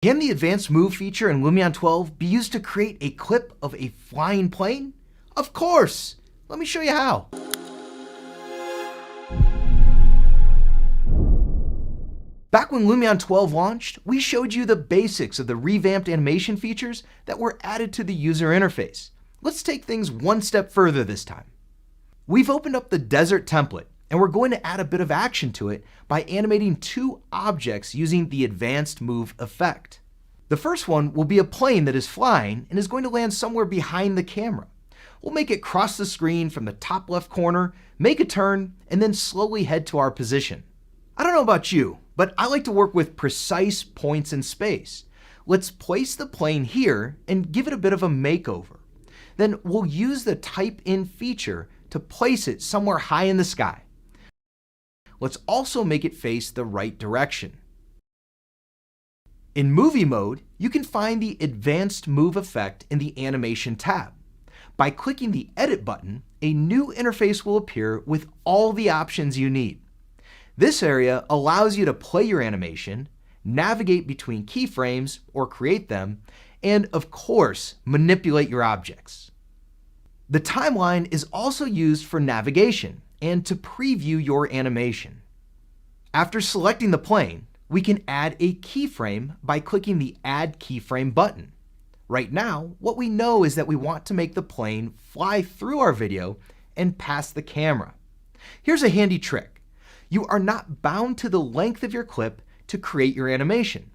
Can the advanced move feature in Lumion 12 be used to create a clip of a flying plane? Of course! Let me show you how. Back when Lumion 12 launched, we showed you the basics of the revamped animation features that were added to the user interface. Let's take things one step further this time. We've opened up the desert template, and we're going to add a bit of action to it by animating two objects using the advanced move effect. The first one will be a plane that is flying and is going to land somewhere behind the camera. We'll make it cross the screen from the top left corner, make a turn, and then slowly head to our position. I don't know about you, but I like to work with precise points in space. Let's place the plane here and give it a bit of a makeover. Then we'll use the type in feature to place it somewhere high in the sky. Let's also make it face the right direction. In movie mode, you can find the advanced move effect in the animation tab. By clicking the edit button, a new interface will appear with all the options you need. This area allows you to play your animation, navigate between keyframes or create them, and of course, manipulate your objects. The timeline is also used for navigation and to preview your animation. After selecting the plane, we can add a keyframe by clicking the Add Keyframe button. Right now, what we know is that we want to make the plane fly through our video and past the camera. Here's a handy trick. You are not bound to the length of your clip to create your animation.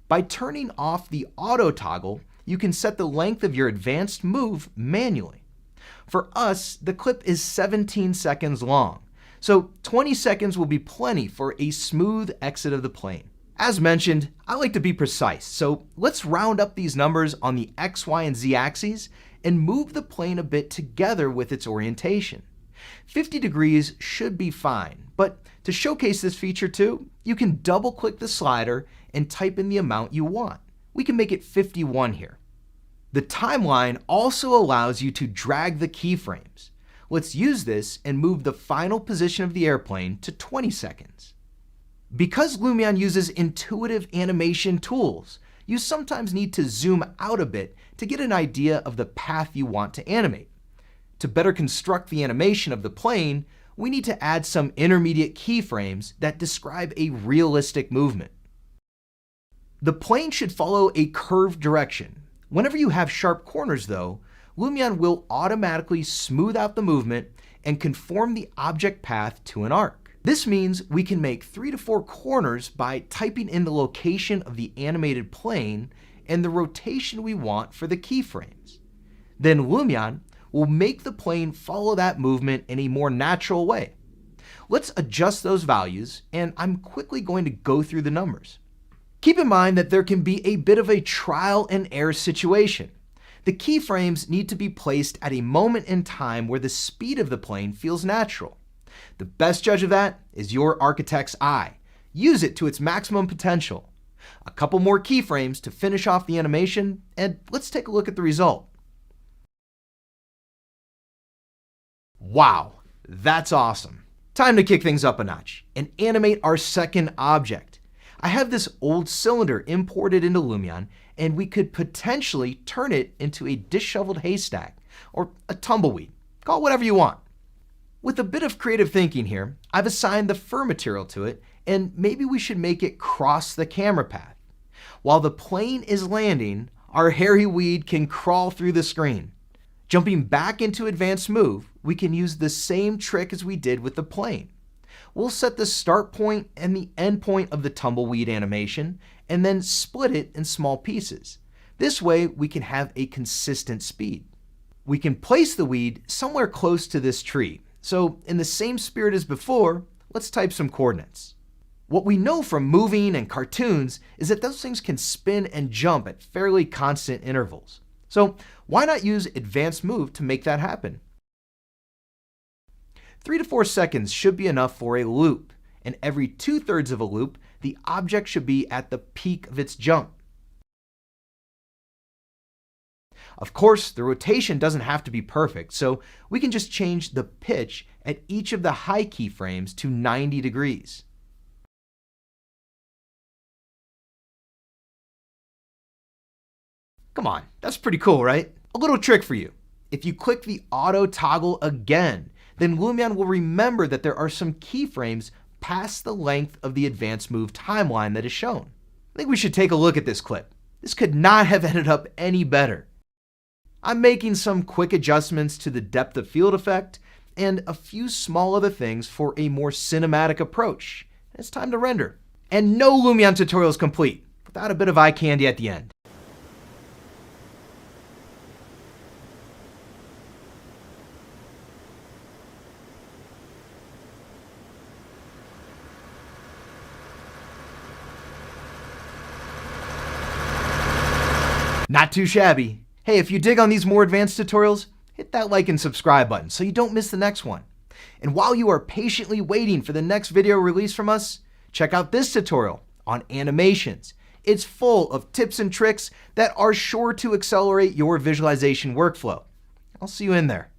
By turning off the auto toggle, you can set the length of your advanced move manually. For us, the clip is 17 seconds long, so 20 seconds will be plenty for a smooth exit of the plane. As mentioned, I like to be precise, so let's round up these numbers on the X, Y, and Z axes and move the plane a bit together with its orientation. 50 degrees should be fine, but to showcase this feature too, you can double-click the slider and type in the amount you want. We can make it 51 here. The timeline also allows you to drag the keyframes. Let's use this and move the final position of the airplane to 20 seconds. Because Lumion uses intuitive animation tools, you sometimes need to zoom out a bit to get an idea of the path you want to animate. To better construct the animation of the plane, we need to add some intermediate keyframes that describe a realistic movement. The plane should follow a curved direction. Whenever you have sharp corners though, Lumion will automatically smooth out the movement and conform the object path to an arc. This means we can make 3 to 4 corners by typing in the location of the animated plane and the rotation we want for the keyframes. Then Lumion will make the plane follow that movement in a more natural way. Let's adjust those values, and I'm quickly going to go through the numbers. Keep in mind that there can be a bit of a trial and error situation. The keyframes need to be placed at a moment in time where the speed of the plane feels natural. The best judge of that is your architect's eye. Use it to its maximum potential. A couple more keyframes to finish off the animation, and let's take a look at the result. Wow, that's awesome. Time to kick things up a notch and animate our second object. I have this old cylinder imported into Lumion, and we could potentially turn it into a disheveled haystack or a tumbleweed. Call it whatever you want. With a bit of creative thinking here, I've assigned the fur material to it, and maybe we should make it cross the camera path. While the plane is landing, our hairy weed can crawl through the screen. Jumping back into advanced move, we can use the same trick as we did with the plane. We'll set the start point and the end point of the tumbleweed animation and then split it in small pieces. This way we can have a consistent speed. We can place the weed somewhere close to this tree. So in the same spirit as before, let's type some coordinates. What we know from moving and cartoons is that those things can spin and jump at fairly constant intervals. So why not use advanced move to make that happen? 3 to 4 seconds should be enough for a loop, and every 2/3 of a loop, the object should be at the peak of its jump. Of course, the rotation doesn't have to be perfect, so we can just change the pitch at each of the high keyframes to 90 degrees. Come on, that's pretty cool, right? A little trick for you. If you click the auto toggle again, then Lumion will remember that there are some keyframes past the length of the advanced move timeline that is shown. I think we should take a look at this clip. This could not have ended up any better. I'm making some quick adjustments to the depth of field effect and a few small other things for a more cinematic approach. It's time to render. And no Lumion tutorial is complete without a bit of eye candy at the end. Not too shabby. Hey, if you dig on these more advanced tutorials, hit that like and subscribe button so you don't miss the next one. And while you are patiently waiting for the next video release from us, check out this tutorial on animations. It's full of tips and tricks that are sure to accelerate your visualization workflow. I'll see you in there.